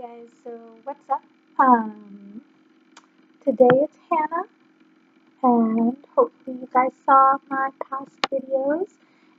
guys, so what's up? Today it's Hannah, and hopefully you guys saw my past videos.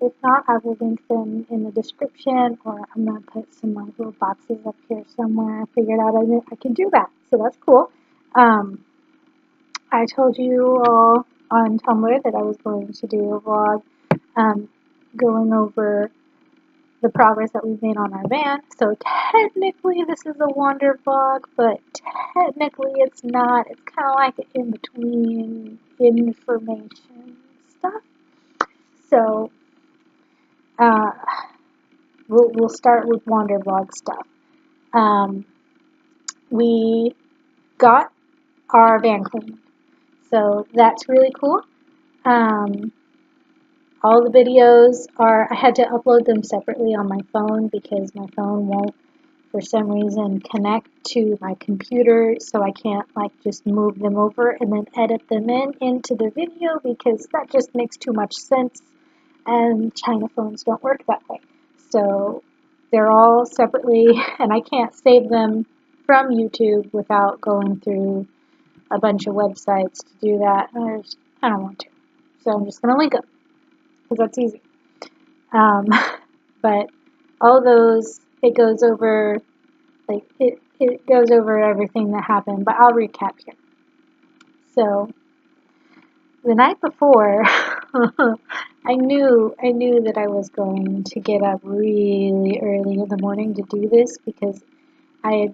If not, I will link them in the description, or I'm going to put some little boxes up here somewhere. I figured out I can do that, so that's cool. I told you all on Tumblr that I was going to do a vlog going over the progress that we've made on our van. So technically this is a wander vlog, but technically it's not. It's kind of like an in-between information stuff. So we'll start with wander vlog stuff. We got our van cleaned, so that's really cool. All the videos I had to upload them separately on my phone because my phone won't, for some reason, connect to my computer, so I can't just move them over and then edit them into the video because that just makes too much sense, and China phones don't work that way. So they're all separately, and I can't save them from YouTube without going through a bunch of websites to do that. I don't want to, so I'm just going to link them, because that's easy. But all those, it goes over, it goes over everything that happened, but I'll recap here. So, the night before, I knew that I was going to get up really early in the morning to do this, because I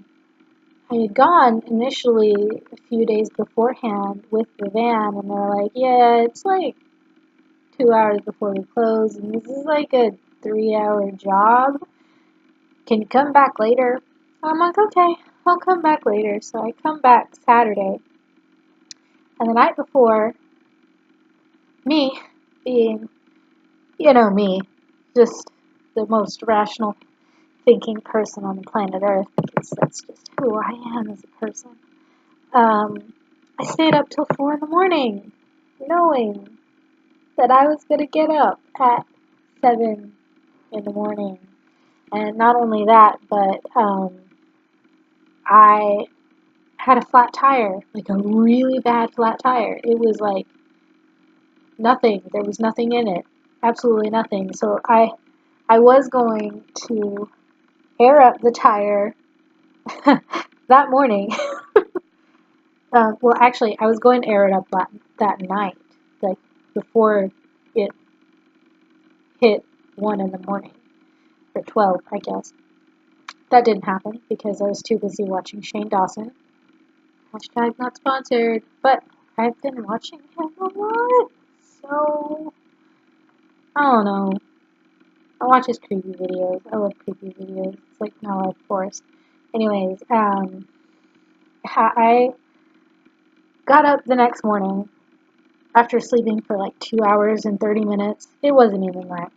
had gone initially a few days beforehand with the van, and they're like, yeah, it's 2 hours before we close, and this is a 3-hour job. Can you come back later? I'm like, okay, I'll come back later. So I come back Saturday, and the night before, me being, me, just the most rational thinking person on the planet Earth, because that's just who I am as a person, I stayed up till 4 in the morning, knowing that I was going to get up at 7 in the morning. And not only that, but I had a flat tire, a really bad flat tire. It was nothing. There was nothing in it. Absolutely nothing. So I was going to air up the tire that morning. Well, actually, I was going to air it up that night, before it hit 1 in the morning, or 12, I guess. That didn't happen because I was too busy watching Shane Dawson. Hashtag not sponsored, but I've been watching him a lot, so I don't know. I watch his creepy videos. I love creepy videos. It's like my life force. Anyways, I got up the next morning after sleeping for 2 hours and 30 minutes. It wasn't even that,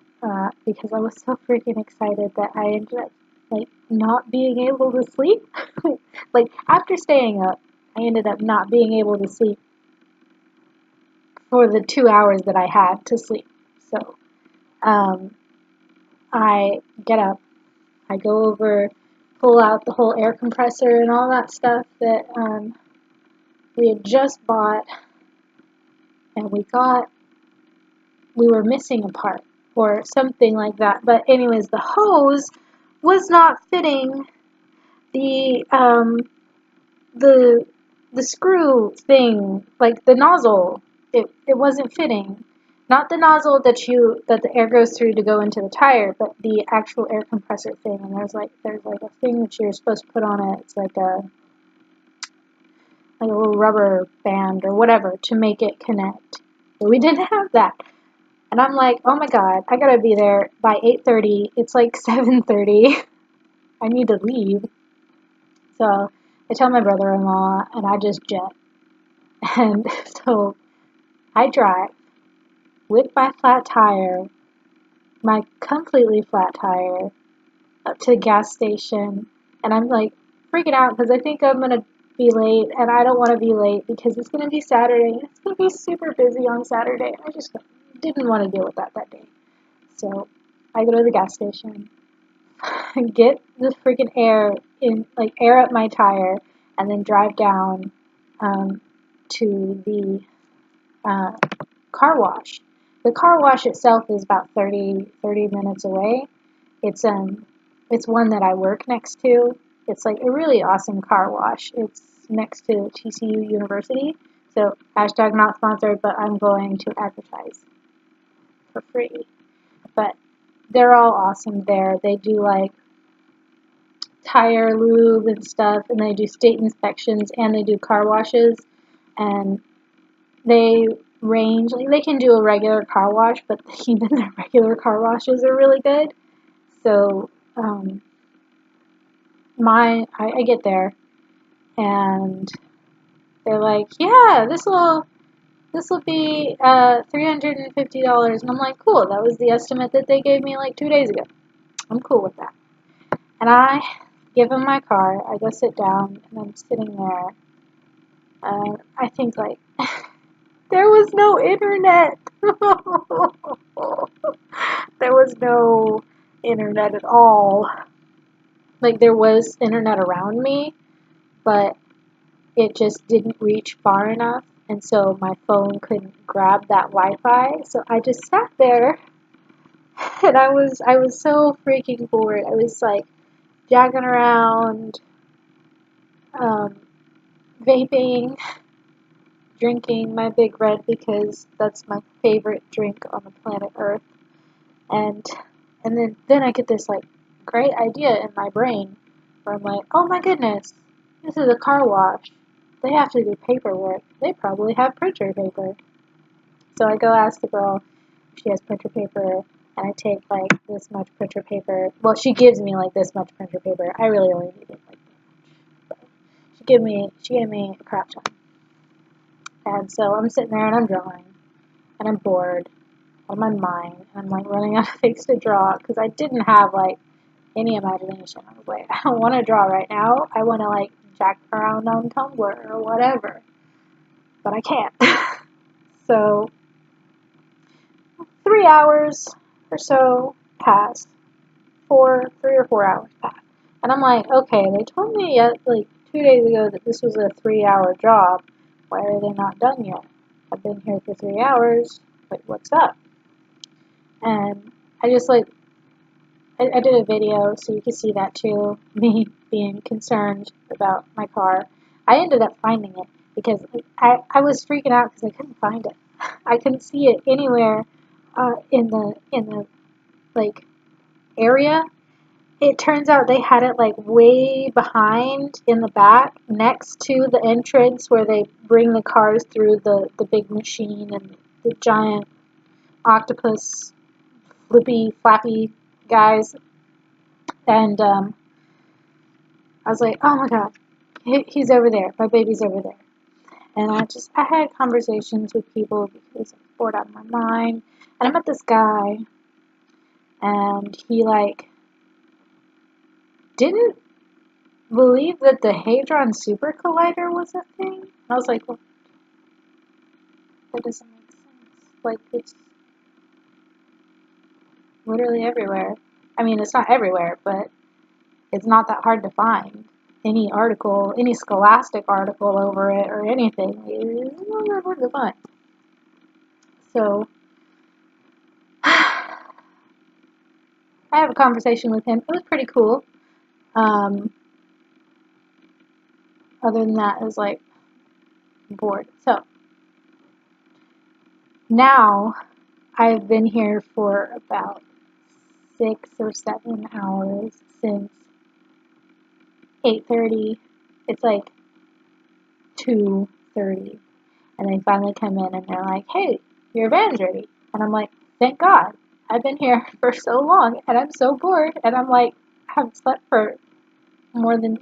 because I was so freaking excited that I ended up not being able to sleep. After staying up, I ended up not being able to sleep for the 2 hours that I had to sleep. So, I get up, I go over, pull out the whole air compressor and all that stuff that we had just bought, and we were missing a part or something like that. But anyways, the hose was not fitting the screw thing, the nozzle. It wasn't fitting. Not the nozzle that the air goes through to go into the tire, but the actual air compressor thing. And there's a thing that you're supposed to put on it. It's a little rubber band or whatever to make it connect. But we didn't have that. And I'm like, oh my god, I gotta be there by 8:30. It's 7:30. I need to leave. So I tell my brother-in-law, and I just jet. And so I drive with my flat tire, my completely flat tire, up to the gas station. And I'm freaking out because I think I'm going to be late, and I don't want to be late because it's going to be Saturday. It's going to be super busy on Saturday. I just didn't want to deal with that day. So I go to the gas station. get the freaking air in, like air up my tire, and then drive down to the uh, car wash. The car wash itself is about 30 minutes away. It's one that I work next to. It's like a really awesome car wash. It's next to TCU University. So hashtag not sponsored, but I'm going to advertise for free. But they're all awesome there. They do like tire lube and stuff, and they do state inspections, and they do car washes, and they range, like they can do a regular car wash, but even their regular car washes are really good. So I get there, and they're like, yeah, this will be $350, and I'm like, cool. That was the estimate that they gave me like 2 days ago. I'm cool with that. And I give them my car. I go sit down, and I'm sitting there. I think like there was no internet. There was no internet at all. Like there was internet around me, but it just didn't reach far enough, and so my phone couldn't grab that Wi-Fi. So I just sat there, and I was so freaking bored. I was like jogging around, um, vaping, drinking my Big Red because that's my favorite drink on the planet Earth, and then I get this like great idea in my brain where I'm like, oh my goodness, this is a car wash. They have to do paperwork. They probably have printer paper. So I go ask the girl if she has printer paper, and I take like this much printer paper. Well, she gives me like this much printer paper. I really only needed like this much. But she gave me a crap ton. And so I'm sitting there and I'm drawing, and I'm bored out of my mind, and I'm like running out of things to draw because I didn't have like any imagination. I was like, I don't want to draw right now. I want to like jack around on Tumblr or whatever, but I can't. So 3 hours or so pass. 3 or 4 hours pass, and I'm like, okay, they told me like 2 days ago that this was a 3-hour job. Why are they not done yet? I've been here for 3 hours. Like, what's up? And I just like I did a video, so you can see that too, me being concerned about my car. I ended up finding it because I was freaking out because I couldn't find it. I couldn't see it anywhere in the like area. It turns out they had it like way behind in the back, next to the entrance where they bring the cars through the big machine and the giant octopus flippy flappy guys. And I was like, oh my god, he's over there. My baby's over there. And I had conversations with people because I was bored out of my mind. And I met this guy, and he like didn't believe that the Hadron Super Collider was a thing. And I was like, well, that doesn't make sense. Like, it's literally everywhere. I mean, it's not everywhere, but it's not that hard to find. Any article, any Scholastic article over it or anything, it's not that hard to find. So, I have a conversation with him. It was pretty cool. Other than that, I was like bored. So, now I've been here for about 6 or 7 hours since 8:30. It's like 2:30, and they finally come in and they're like, hey, your van's ready. And I'm like, thank God. I've been here for so long, and I'm so bored, and I'm like, I haven't slept for more than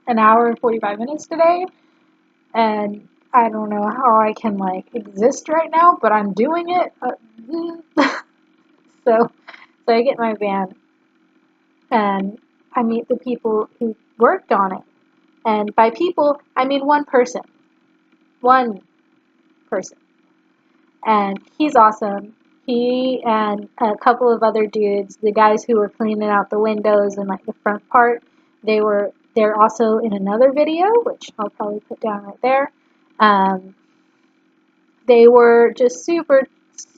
an hour and 45 minutes today, and I don't know how I can like exist right now, but I'm doing it. So I get my van, and I meet the people who worked on it. And by people, I mean one person. One person. And he's awesome. he and a couple of other dudes, the guys who were cleaning out the windows and like the front part, they're also in another video, which I'll probably put down right there. They were just super,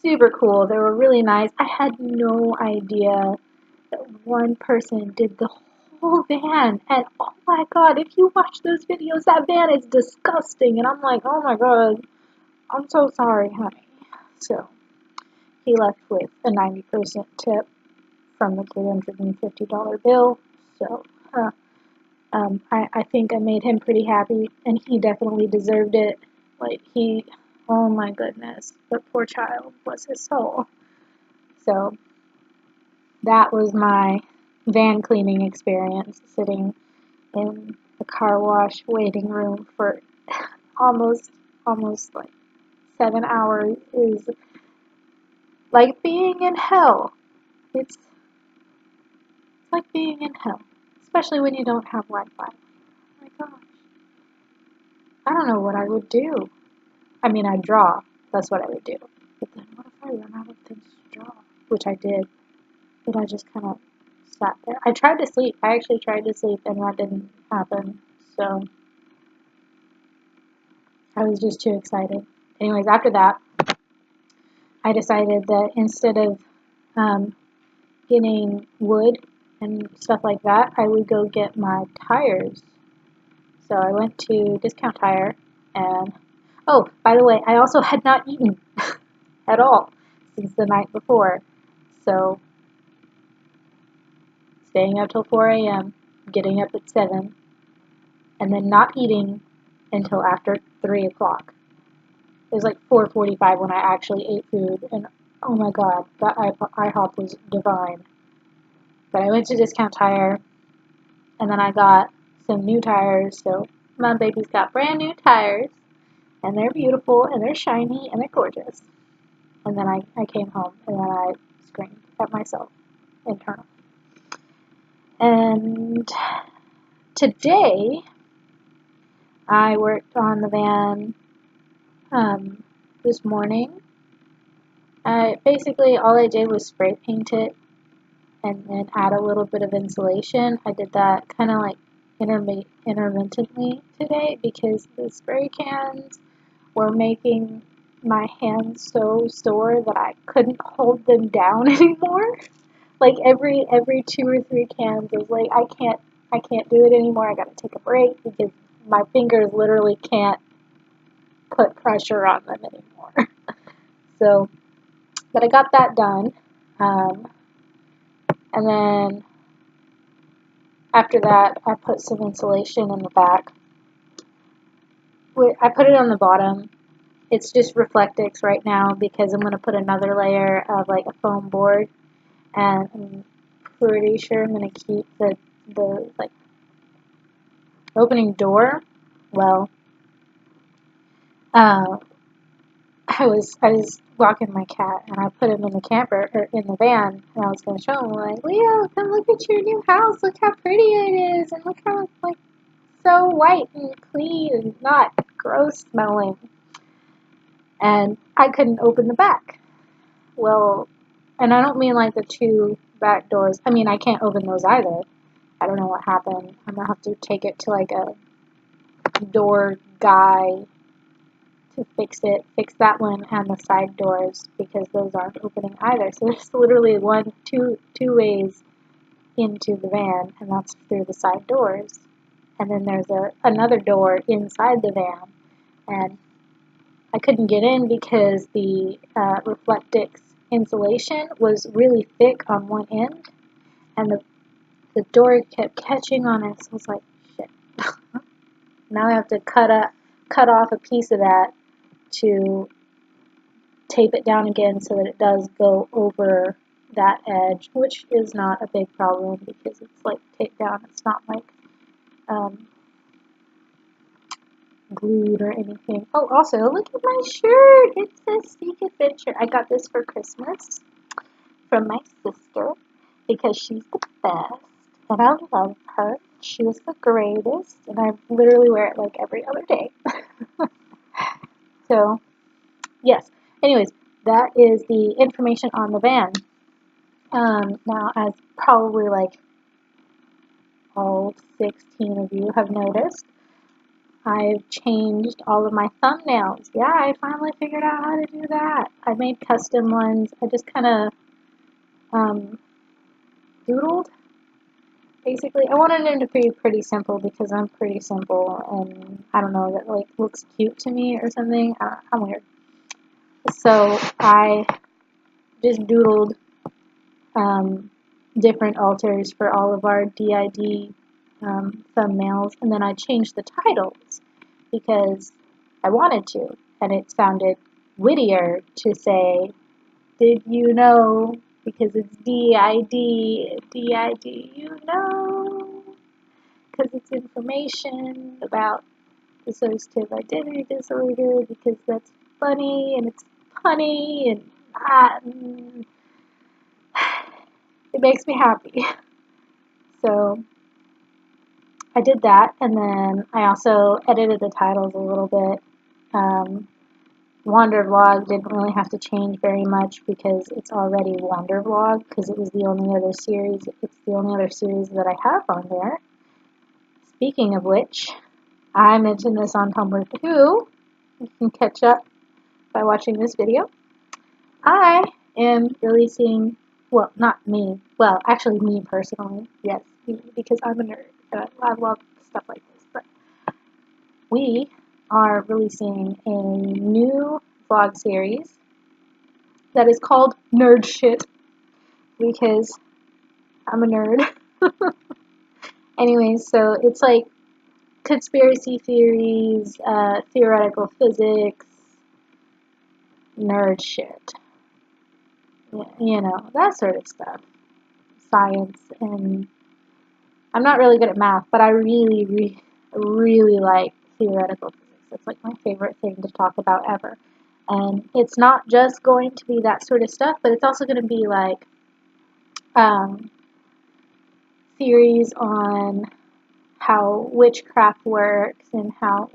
super cool. They were really nice. I had no idea that one person did the whole van. And oh my god, if you watch those videos, that van is disgusting. And I'm like, oh my god, I'm so sorry, honey. So he left with a 90% tip from the $350 bill. So I think I made him pretty happy, and he definitely deserved it. Like, oh my goodness, the poor child, bless his soul. So that was my van cleaning experience, sitting in the car wash waiting room for almost like 7 hours is like being in hell. It's like being in hell, especially when you don't have Wi-Fi. Oh my gosh. I don't know what I would do. I mean, I'd draw. That's what I would do. But then what if I run out of things to draw? Which I did. But I just kind of sat there. I tried to sleep. I actually tried to sleep, and that didn't happen. So I was just too excited. Anyways, after that, I decided that instead of getting wood and stuff like that, I would go get my tires. So I went to Discount Tire, and oh, by the way, I also had not eaten at all since the night before. So staying up till 4 a.m., getting up at 7, and then not eating until after 3 o'clock. It was like 4:45 when I actually ate food, and oh my god, that IHOP was divine. But I went to Discount Tire, and then I got some new tires, so my baby's got brand new tires, and they're beautiful, and they're shiny, and they're gorgeous. And then I came home, and then I screamed at myself internally. And today, I worked on the van this morning. Basically, all I did was spray paint it and then add a little bit of insulation. I did that kind of like intermittently today because the spray cans were making my hands so sore that I couldn't hold them down anymore. Like every 2 or 3 cans was like, I can't do it anymore. I gotta take a break because my fingers literally can't put pressure on them anymore. So, but I got that done. And then after that, I put some insulation in the back. I put it on the bottom. It's just Reflectix right now because I'm going to put another layer of like a foam board. And I'm pretty sure I'm going to keep the like opening door. Well, I was walking my cat, and I put him in the camper, or in the van, and I was going to show him, like, Leo, come look at your new house, look how pretty it is, and look how it's, like, so white and clean and not gross smelling. And I couldn't open the back. Well, and I don't mean, like, the 2 back doors. I mean, I can't open those either. I don't know what happened. I'm going to have to take it to, like, a door guy to fix that one and the side doors because those aren't opening either. So there's literally two ways into the van, and that's through the side doors. And then there's another door inside the van, and I couldn't get in because the Reflectix insulation was really thick on one end, and the door kept catching on it. So I was like, shit. Now I have to cut off a piece of that to tape it down again so that it does go over that edge, which is not a big problem because it's like taped down. It's not like glued or anything. Oh, also, look at my shirt. It says Seek Adventure. I got this for Christmas from my sister because she's the best and I love her. She was the greatest, and I literally wear it like every other day. So, yes. Anyways, that is the information on the van. Now, as probably like all 16 of you have noticed, I've changed all of my thumbnails. Yeah, I finally figured out how to do that. I made custom ones. I just kind of doodled. Basically, I wanted them to be pretty simple because I'm pretty simple, and I don't know, that like looks cute to me or something. I'm weird. So I just doodled different alters for all of our DID thumbnails, and then I changed the titles because I wanted to, and it sounded wittier to say, "Did you know?" Because it's DID, DID, you know, because it's information about dissociative identity disorder, because that's funny and it's punny and it makes me happy. So I did that, and then I also edited the titles a little bit. Wander Vlog didn't really have to change very much because it's already Wander Vlog, because it was the only other series. It's the only other series that I have on there. Speaking of which, I mentioned this on Tumblr too. You can catch up by watching this video. I am releasing, well, not me, well, actually me personally, yes, me, because I'm a nerd, and I love stuff like this, but we are releasing a new vlog series that is called Nerd Shit, because I'm a nerd. Anyways, so it's like conspiracy theories, theoretical physics, nerd shit. You know, that sort of stuff. Science, and I'm not really good at math, but I really like theoretical physics. It's like my favorite thing to talk about ever. And it's not just going to be that sort of stuff, but it's also going to be like theories on how witchcraft works and how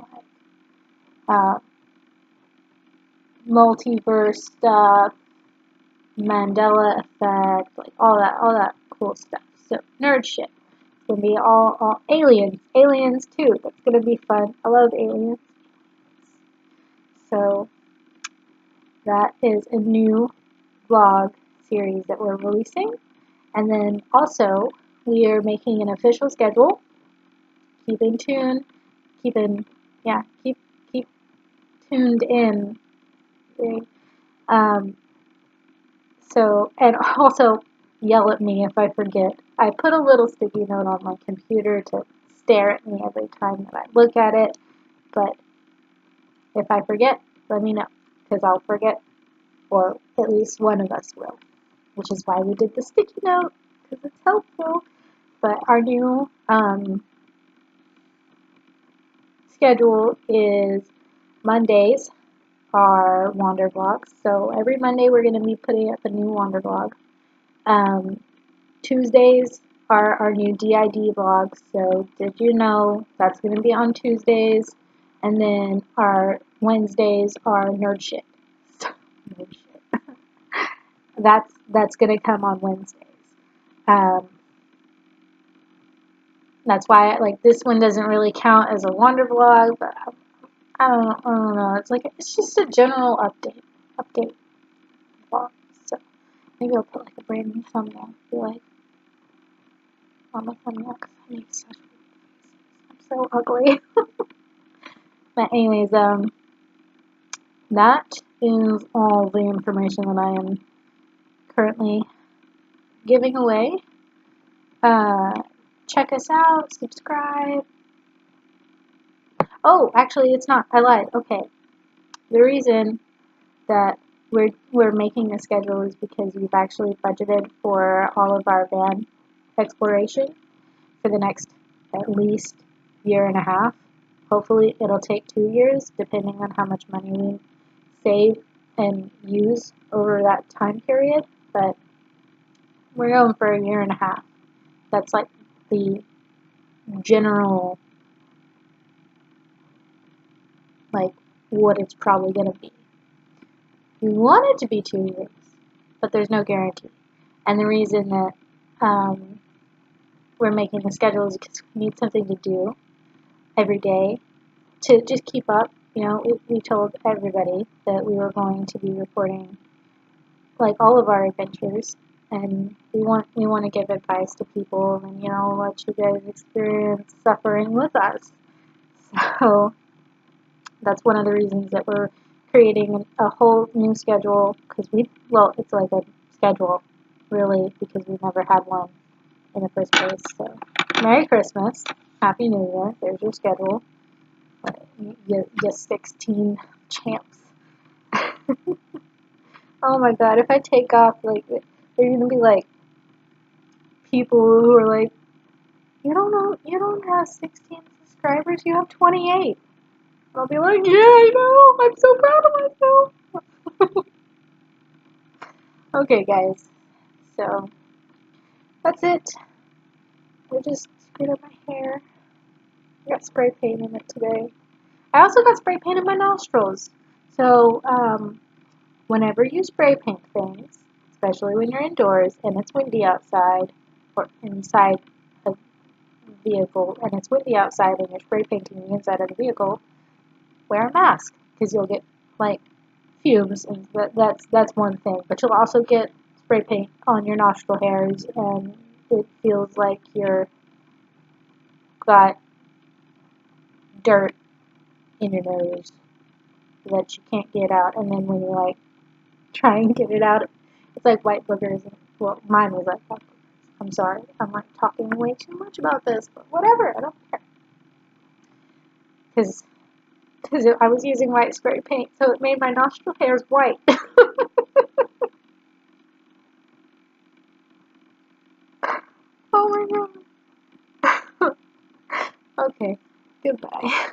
multiverse stuff, Mandela effect, like all that cool stuff. So nerd shit. It's gonna be all aliens too. That's gonna be fun. I love aliens. So that is a new vlog series that we're releasing, and then also we are making an official schedule. Keep in tune. Keep tuned in. So, and also yell at me if I forget. I put a little sticky note on my computer to stare at me every time that I look at it, but if I forget, let me know, because I'll forget, or at least one of us will, which is why we did the sticky note, because it's helpful. But our new schedule is Mondays are Wander vlogs. So every Monday we're going to be putting up a new Wander vlog. Tuesdays are our new DID vlogs. So did you know that's going to be on Tuesdays, and then our Wednesdays are nerd shit. Nerd shit. that's going to come on Wednesdays. That's why like this one doesn't really count as a Wander vlog, but I don't know. It's just a general update vlog. So maybe I'll put like a brand new thumbnail. Be like on the thumbnail because I make such faces. I'm so ugly. But anyways, that is all the information that I am currently giving away. Check us out. Subscribe. Oh, actually, it's not. I lied. Okay. The reason that we're making a schedule is because we've actually budgeted for all of our van exploration for the next at least year and a half. Hopefully it'll take 2 years, depending on how much money we save and use over that time period, but we're going for a year and a half. That's like the general, like, what it's probably going to be. We want it to be 2 weeks, but there's no guarantee. And the reason that we're making the schedule is because we need something to do every day to just keep up. You know, we told everybody that we were going to be reporting like all of our adventures, and we want to give advice to people, and let you guys experience suffering with us. So that's one of the reasons that we're creating a whole new schedule, because it's like a schedule really, because we never had one in the first place. So Merry Christmas, Happy New Year. There's your schedule. You 16 champs. Oh my god, if I take off, like, they're gonna be like, people who are like, you don't have 16 subscribers, you have 28. I'll be like, yeah, I know, I'm so proud of myself. Okay, guys, so that's it. I just screwed up my hair. I got spray paint in it today. I also got spray paint in my nostrils. So, whenever you spray paint things, especially when you're indoors and it's windy outside, or inside a vehicle and it's windy outside and you're spray painting the inside of the vehicle, wear a mask, because you'll get like fumes, and that's one thing. But you'll also get spray paint on your nostril hairs, and it feels like you're got dirt in your nose that you can't get out, and then when you like try and get it out, it's like white boogers. Well, mine was like white boogers. I'm sorry, I'm like talking way too much about this, but whatever, I don't care. Because I was using white spray paint, so it made my nostril hairs white. Oh my god. Okay, goodbye.